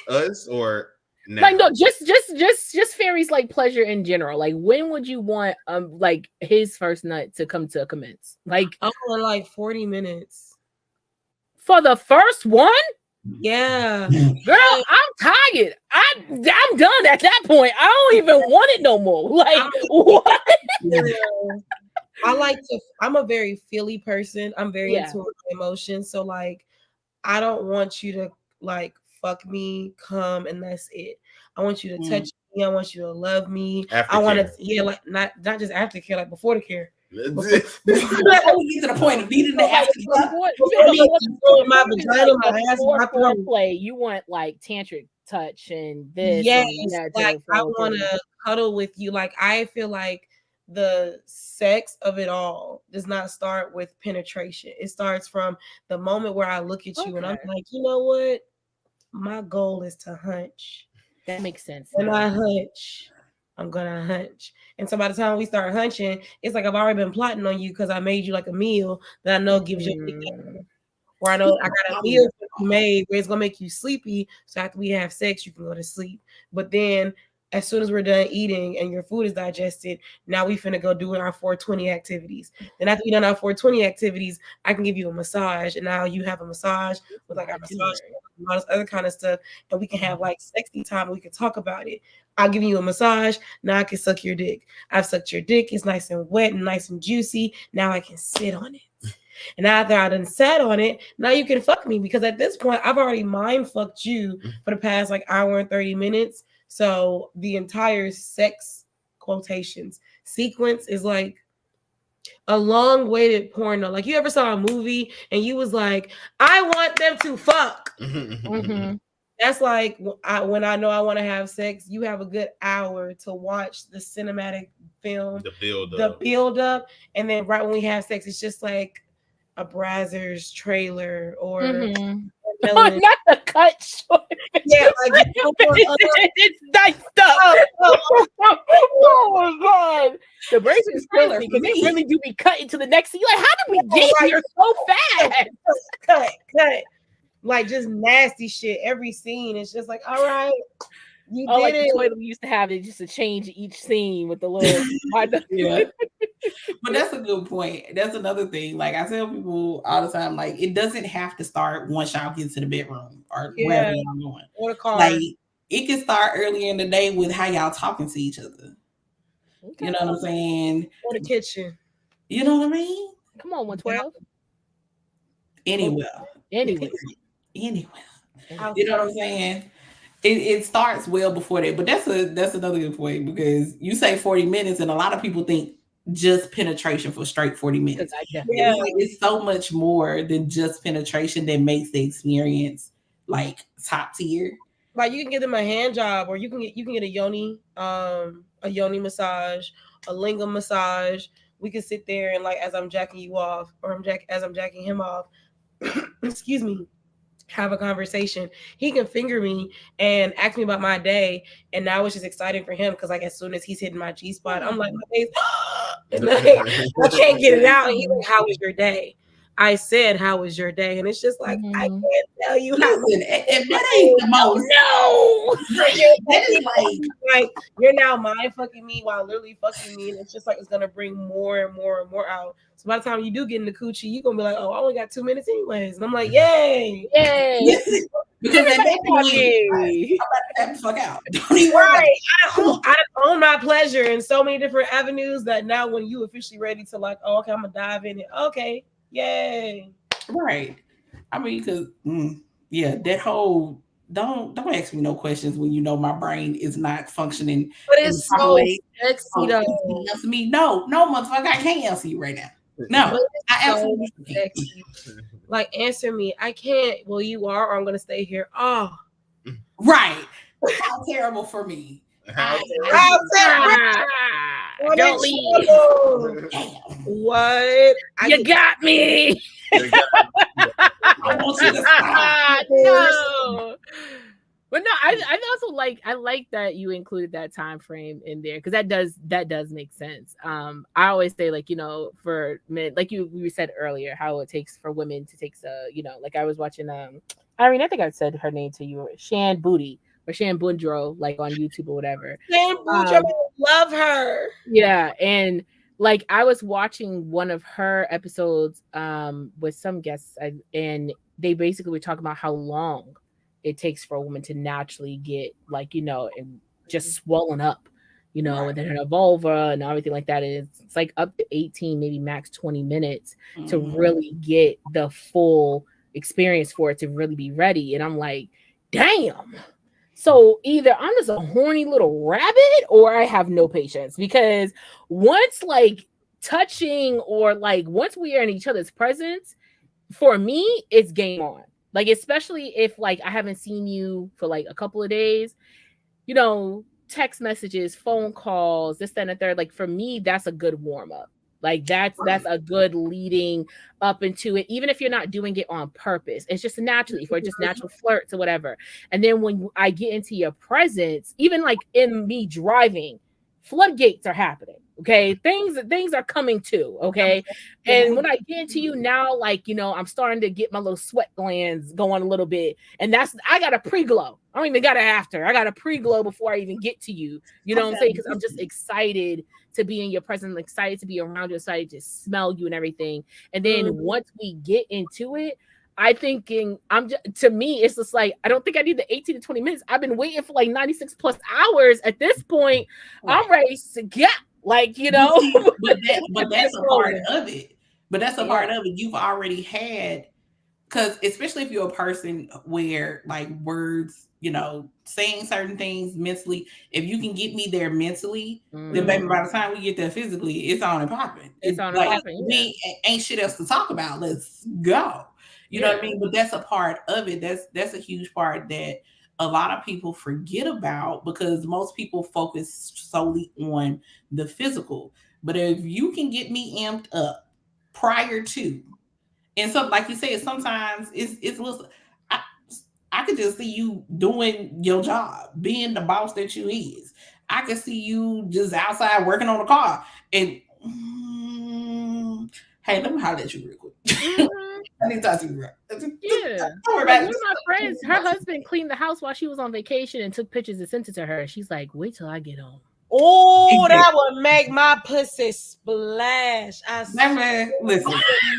us or now? Like no, just Fairy's like pleasure in general. Like when would you want like his first nut to come to commence? Like I'm going like 40 minutes. For the first one? Yeah. Girl, I'm tired. I'm done at that point. I don't even want it no more. Like what? I'm a very feely person. I'm very into emotions. So like I don't want you to like fuck me, come, and that's it. I want you to touch me. I want you to love me. I want to, like not just aftercare, like before the care. Before we get to the point of needing the aftercare. You want like tantric touch and this. Yes, and like I want to cuddle with you. Like I feel like the sex of it all does not start with penetration. It starts from the moment where I look at you and I'm like, you know what? My goal is to hunch. That makes sense. When I hunch, I'm gonna hunch. And so by the time we start hunching, it's like I've already been plotting on you because I made you like a meal that I know gives you or I know I got a meal you made where it's gonna make you sleepy. So after we have sex, you can go to sleep. But then as soon as we're done eating and your food is digested, now we finna go do our 420 activities. Then after we done our 420 activities, I can give you a massage, and now you have a massage with like our massage and all this other kind of stuff, and we can have like sexy time. And we can talk about it. I'll give you a massage. Now I can suck your dick. I've sucked your dick. It's nice and wet and nice and juicy. Now I can sit on it. And after I done sat on it, now you can fuck me because at this point I've already mind fucked you for the past like hour and 30 minutes. So the entire sex quotations sequence is like a long-awaited porno. Like, you ever saw a movie and you was like, I want them to fuck. Mm-hmm. That's like when I know I want to have sex, you have a good hour to watch the cinematic film, the build up, and then right when we have sex, it's just like a Brazzers trailer or not the cut short. Yeah, like it's diced up. Oh my god, the Brazzers kills me because they really do be cutting to the next scene. Like, how did we get here so fast? Cut. Like, just nasty shit. Every scene, it's just like, all right, you did like it. The toilet we used to have it just to change each scene with the little. Yeah. But that's a good point. That's another thing. Like, I tell people all the time, like, it doesn't have to start once y'all get to the bedroom or wherever y'all going. Or the car. Like, it can start earlier in the day with how y'all talking to each other. Okay. You know what I'm saying? Or the kitchen. You know what I mean? Come on, 112. Anywhere. You know what I'm saying? It starts well before that, but that's another good point, because you say 40 minutes and a lot of people think just penetration for straight 40 minutes. Yeah. It's so much more than just penetration that makes the experience like top tier. Like, you can get them a hand job, or you can get a yoni massage, a lingam massage. We can sit there and, like, as I'm jacking you off, or as I'm jacking him off, excuse me, have a conversation. He can finger me and ask me about my day, and now it's just exciting for him because, like, as soon as he's hitting my G spot, I'm like, my day's and like, I can't get it out. And he's like, how was your day? I said, how was your day? And it's just like, I can't tell you how. Listen, if that ain't the most, that is like you're now mind fucking me while literally fucking me, and it's just like it's gonna bring more and more and more out. So by the time you do get in the coochie, you're gonna be like, oh, I only got 2 minutes anyways. And I'm like, yay. Because at that point, I'm about to fuck out. Don't even worry. I own my pleasure in so many different avenues that now when you officially ready to, like, oh, okay, I'm gonna dive in it. Okay, yay. Right. I mean, because that whole don't ask me no questions when you know my brain is not functioning. But it's so sexy though. Answer me. No, motherfucker, I can't answer you right now. No, I absolutely sexy. Like, answer me. I can't. Well, you are, or I'm gonna stay here. Oh, right. How terrible for me. How terrible. Don't leave. What? You got me. I want you to stop. No. But no, I also like that you included that time frame in there, because that does make sense. I always say, like, you know, for men, like we said earlier, how it takes for women to take like I was watching Irene, I think I said her name to you, Shan Booty or Shan Bundro, like on YouTube or whatever. Shan Bundro, love her. Yeah, and like I was watching one of her episodes with some guests, and they basically were talking about how long it takes for a woman to naturally get, like, you know, and just swollen up, you know, right. And then her vulva and everything like that. It's like up to 18, maybe max 20 minutes to really get the full experience for it to really be ready. And I'm like, damn. So either I'm just a horny little rabbit or I have no patience, because once like touching or like once we are in each other's presence, for me, it's game on. Like, especially if like I haven't seen you for like a couple of days, you know, text messages, phone calls, this, that, and the third. Like, for me, that's a good warm up. Like that's a good leading up into it, even if you're not doing it on purpose. It's just naturally for just natural flirts or whatever. And then when I get into your presence, even like in me driving, floodgates are happening. Okay, things are coming too. Okay, and when I get into you now, like, you know, I'm starting to get my little sweat glands going a little bit, and I got a pre-glow. I don't even got an after. I got a pre-glow before I even get to you. You know what I'm saying? Because I'm just excited to be in your presence, excited to be around you, excited to smell you and everything. And then once we get into it, to me, it's just like, I don't think I need the 18 to 20 minutes. I've been waiting for like 96 plus hours. At this point, right. I'm ready to get, like, you know. but that's a part of it. But that's a part of it. You've already had because especially if you're a person where like words, saying certain things mentally, if you can get me there mentally, then baby, by the time we get there physically, it's on and popping. It's on and like popping. we ain't shit else to talk about. Let's go. You know what I mean? But that's a part of it. That's a huge part that a lot of people forget about because most people focus solely on the physical. But if you can get me amped up prior to, and so like you said, sometimes it's a little, I could just see you doing your job, being the boss that you is. I could see you just outside working on a car and hey, let me holler at you real quick. I need to talk to you. Yeah. One of my friends, her husband cleaned the house while she was on vacation and took pictures and sent it to her. She's like, wait till I get home. Oh, that would make my pussy splash. Man, listen.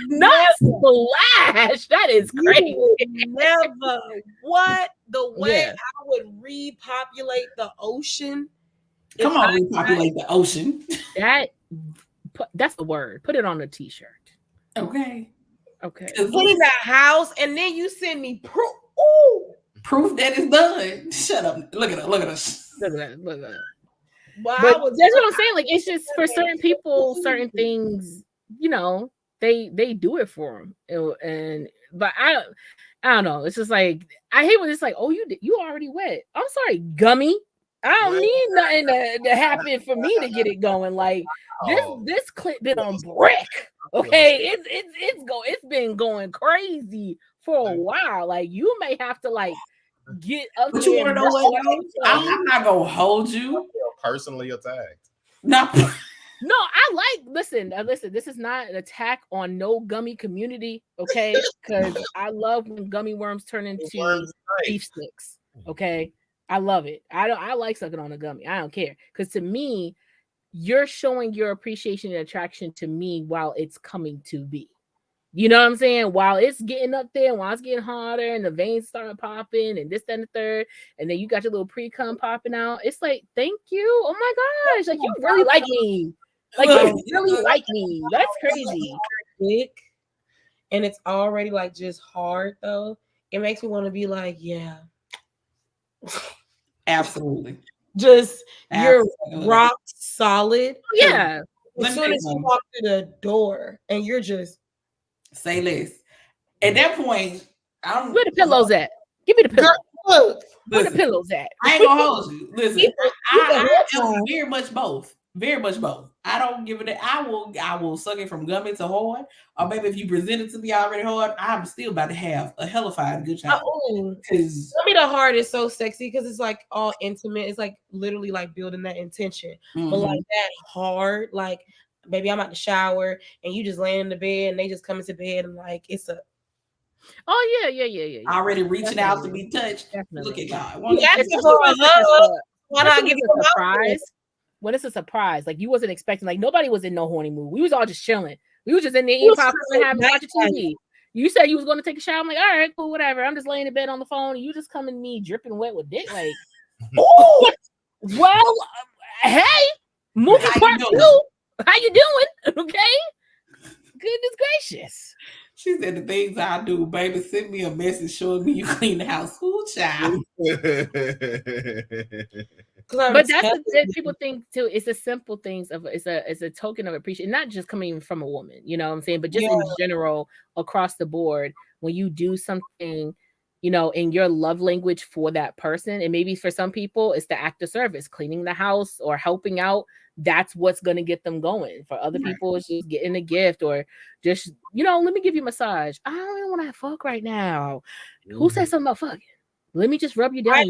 Not splash. That is crazy. Never. What? The way I would repopulate the ocean. Come on, repopulate the ocean. That's the word. Put it on a t-shirt. Okay. Clean the house and then you send me proof. Proof that it's done. Shut up. Look at her. Look at that. Wow. But that's what I'm saying. Like, it's just for certain people, certain things, they do it for them. But I don't know. It's just like, I hate when it's like, oh, you already wet. I'm sorry, gummy. I don't need nothing to happen for me to get it going. Like this clip been on brick. Okay, it's been going crazy for a while. Like you may have to like get up. But you want to know what? I'm not gonna hold you. Personally attacked. No, I listen. This is not an attack on no gummy community, okay? Because I love when gummy worms turn into beef sticks. Okay, I love it. I like sucking on a gummy. I don't care because to me, you're showing your appreciation and attraction to me while it's coming to be. You know what I'm saying? While it's getting up there, while it's getting harder and the veins start popping and this, that, and the third, and then you got your little pre-cum popping out. It's like, thank you. Oh my gosh. Like you really like me. Like you really like me. That's crazy. And it's already like just hard though. It makes me want to be like, yeah. Absolutely. Just you're rock solid. Yeah. As soon as you walk through the door and you're just say less. At that point, where the pillows at? Give me the pillow. Look, where the pillows at? I ain't gonna hold you. Listen, I am very much both. Very much both. I don't give it. I will suck it from gummy to hard, or maybe if you present it to me already hard, I'm still about to have a hellified good time. Because gummy to hard is so sexy because it's like all intimate. It's like literally like building that intention. Mm-hmm. But like that hard, like baby, I'm out the shower and you just laying in the bed and they just come into bed and like it's a. Oh yeah. Already reaching out to be touched. Definitely. Look at God. Why not give you a surprise? When it's a surprise, like you wasn't expecting, like nobody was in no horny mood. We was all just chilling. We was just in there eating popcorn, having watching TV. You said you was going to take a shower. I'm like, all right, cool, whatever. I'm just laying in bed on the phone. And you just coming to me dripping wet with dick, like, oh, well, hey, movie part 2. How you doing? Okay, goodness gracious. She said the things I do, baby. Send me a message showing me you clean the house. Ooh, child. But that's what people think too. It's the simple things of it's a token of appreciation, not just coming from a woman, you know what I'm saying, but just in general across the board. When you do something, in your love language for that person, and maybe for some people it's the act of service, cleaning the house or helping out. That's what's going to get them going. For other people, it's just getting a gift or just, let me give you a massage. I don't even want to fuck right now. Who said something about fucking? Let me just rub you down.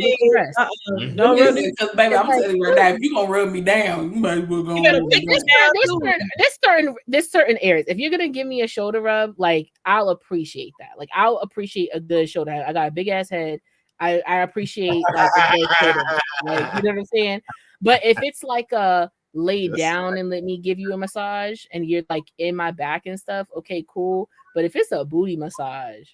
Don't rub me, because baby, I'm telling you right now, if you're gonna rub me down, you might as well go. There's certain areas. If you're gonna give me a shoulder rub, like I'll appreciate that. Like I'll appreciate a good shoulder. I got a big ass head. I appreciate like a good shoulder rub. Like, you know what I'm saying? But if it's like a lay down and let me give you a massage and you're like in my back and stuff, okay, cool. But if it's a booty massage,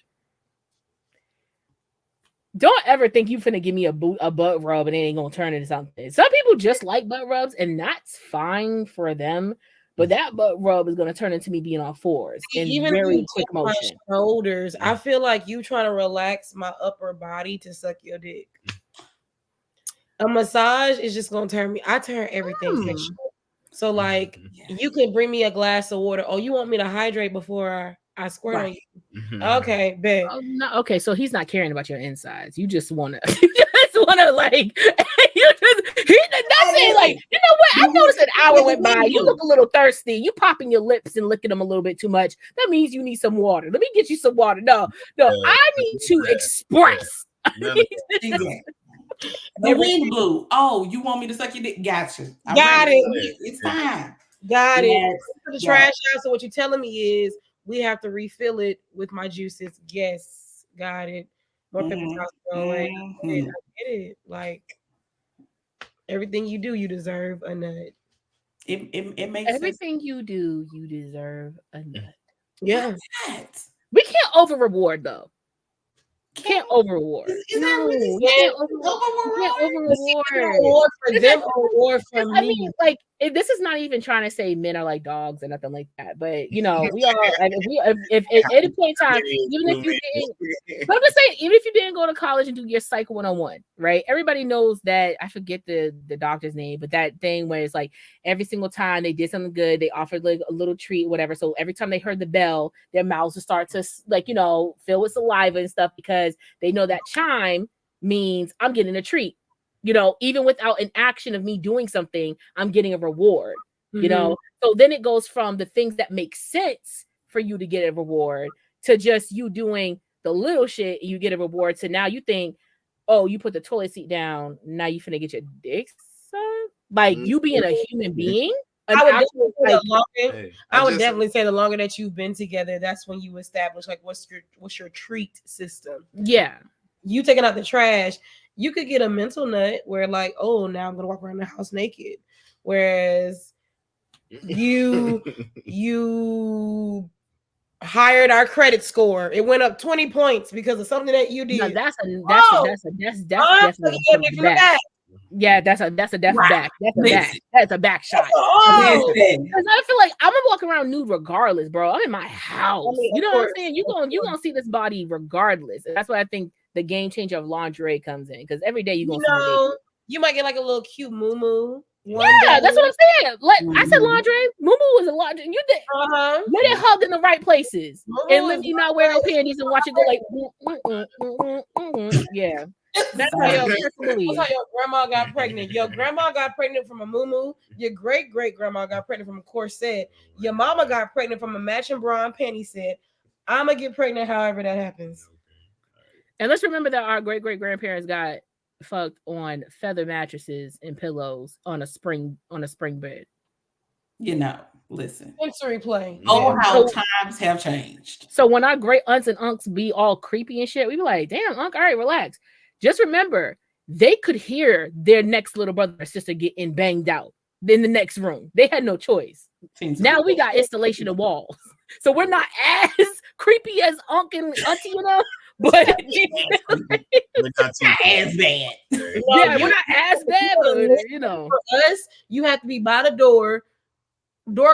don't ever think you finna give me a butt rub and it ain't gonna turn into something. Some people just like butt rubs and that's fine for them, But that butt rub is going to turn into me being on fours in Even very you quick touch my motion. shoulders, I feel like you trying to relax my upper body to suck your dick. A massage is just gonna turn me. I turn everything sexual. So like, you can bring me a glass of water. Oh, you want me to hydrate before I squirt on you? Okay, bet. Oh, no, okay, so he's not caring about your insides. You just want to, you just want to like, you just, that's it. Like, you know what? I noticed an hour went by. You look a little thirsty. You popping your lips and licking them a little bit too much. That means you need some water. Let me get you some water. No, I need to express. The wind blew. Oh, you want me to suck your dick? Gotcha. Got it. It's fine. Got it. The trash out. So what you're telling me is we have to refill it with my juices. Yes, got it. More pepper sauce. I get it. Like everything you do, you deserve a nut. It makes everything you do, you deserve a nut. Yeah. We can't over reward though. Can't over reward. No, you can't over reward for them or reward for me. I mean, like this is not even trying to say men are like dogs or nothing like that. But you know, we are like if at any point in time, even if you didn't, I'm just saying, even if you didn't go to college and do your Psych 101, right? Everybody knows that. I forget the doctor's name, but that thing where it's like every single time they did something good, they offered like a little treat, whatever. So every time they heard the bell, their mouths would start to like, you know, fill with saliva and stuff because they know that chime means I'm getting a treat. You know, even without an action of me doing something, I'm getting a reward, you know? So then it goes from the things that make sense for you to get a reward to just you doing the little shit, you get a reward. So now you think, oh, you put the toilet seat down, now you finna get your dick sucked? Like you being a human being? I would definitely say the longer that you've been together, that's when you establish like what's your treat system. Yeah. You taking out the trash. You could get a mental nut where like, oh, now I'm gonna walk around the house naked. Whereas you hired our credit score. It went up 20 points because of something that you did. No, that's definitely back. Yeah, that's a definite back. That's a back shot. Because I feel like I'm gonna walk around nude regardless, bro. I'm in my house. You know what I'm saying? You're gonna see this body regardless. And that's why I think the game changer of lingerie comes in. Because every day you're gonna see you might get like a little cute moo-moo. Yeah, that's what I'm saying. I said lingerie. Moo-moo was a lingerie. You did let it hug in the right places. And let you not wear no panties and watch it go like yeah. That's how your grandma got pregnant. Your grandma got pregnant from a moo-moo. Your great-great-grandma got pregnant from a corset. Your mama got pregnant from a matching bra and panty set. I'm going to get pregnant however that happens. And let's remember that our great-great-grandparents got fucked on feather mattresses and pillows on a spring bed. You know, listen. Sensory play. Oh, how times have changed. So when our great aunts and unks be all creepy and shit, we be like, damn, unc, all right, relax. Just remember, they could hear their next little brother or sister getting banged out in the next room. They had no choice. Now we got installation of walls. So we're not as creepy as unc and auntie, you know, but we're not as bad. Yeah, we're not as bad, but you know. For us, you have to be by the door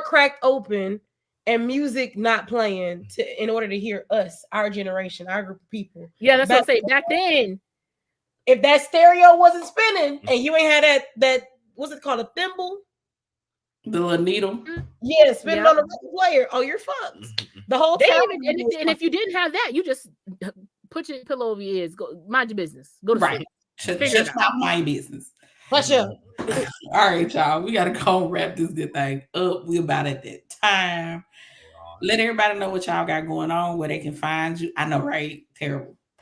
cracked open, and music not playing in order to hear us, our generation, our group of people. Yeah, that's what I'm saying. Back then, if that stereo wasn't spinning and you ain't had that what's it called, a thimble? The little needle. Yeah, spinning on the record player. Oh, you're fucked. The whole time. And if you didn't have that, you just put your pillow over your ears. Go mind your business. Go to sleep. Shut out my business. Hush up. All right, y'all. We gotta go wrap this good thing up. We about at that time. Let everybody know what y'all got going on, where they can find you. I know, right?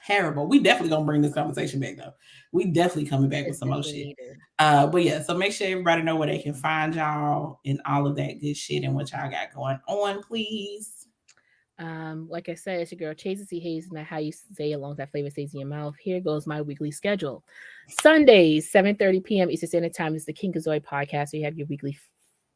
Terrible. We definitely gonna bring this conversation back though. We definitely coming back with some more shit. But yeah, so make sure everybody know where they can find y'all and all of that good shit and what y'all got going on, please. Like I said, it's your girl Chase C. Hayes, and how you say it, long as that flavor stays in your mouth. Here goes my weekly schedule. Sundays, 7:30 p.m. Eastern Standard Time is the Kinkazoid podcast. So you have your weekly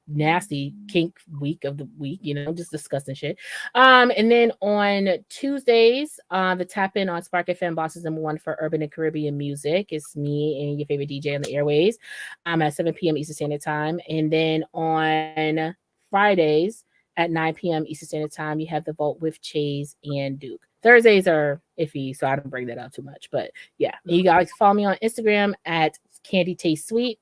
nasty kink week of the week, you know, just discussing shit. And then on Tuesdays, the tap in on Spark FM Bosses #1 for urban and Caribbean music. It's me and your favorite DJ on the airways. At 7 p.m. Eastern Standard Time. And then on Fridays at 9 p.m. Eastern Standard Time, you have the vote with Chase and Duke. Thursdays are iffy, so I don't bring that up too much. But yeah, you guys follow me on Instagram at Candy Taste Sweet.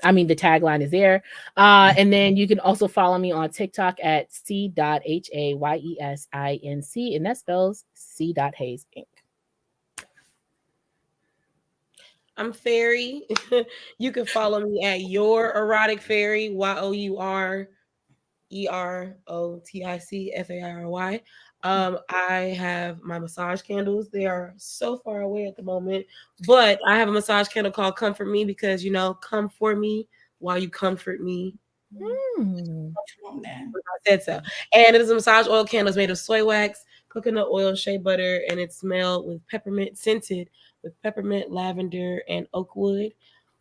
I mean, the tagline is there. And then you can also follow me on TikTok at C.HAYESINC, and that spells C.Hayes Inc. I'm Fairy. You can follow me at Your Erotic Fairy, YOUREROTICFAIRY. I have my massage candles. They are so far away at the moment, but I have a massage candle called Comfort Me because, come for me while you comfort me. Mm. I said so. And it is a massage oil candle. It's made of soy wax, coconut oil, shea butter, and it's smelled with peppermint, scented with peppermint, lavender, and oak wood.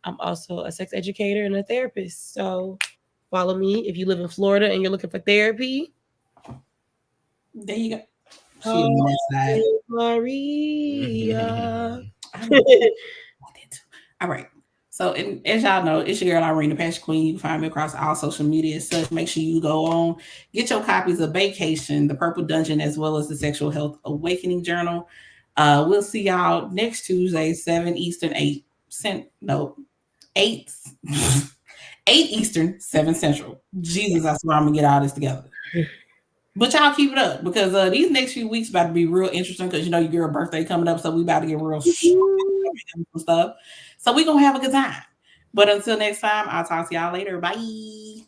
I'm also a sex educator and a therapist. So follow me if you live in Florida and you're looking for therapy. There you go. She on that side. Maria. All right. So, and as y'all know, it's your girl Irene, the Passion Queen. You can find me across all social media as such. Make sure you go on, get your copies of Vacation, The Purple Dungeon, as well as the Sexual Health Awakening Journal. We'll see y'all next Tuesday, 7 Eastern, 8 Eastern, 7 Central. Jesus, I swear I'm gonna get all this together. But y'all keep it up because these next few weeks about to be real interesting because your girl birthday coming up, so we about to get real stuff. So we gonna have a good time. But until next time, I'll talk to y'all later. Bye.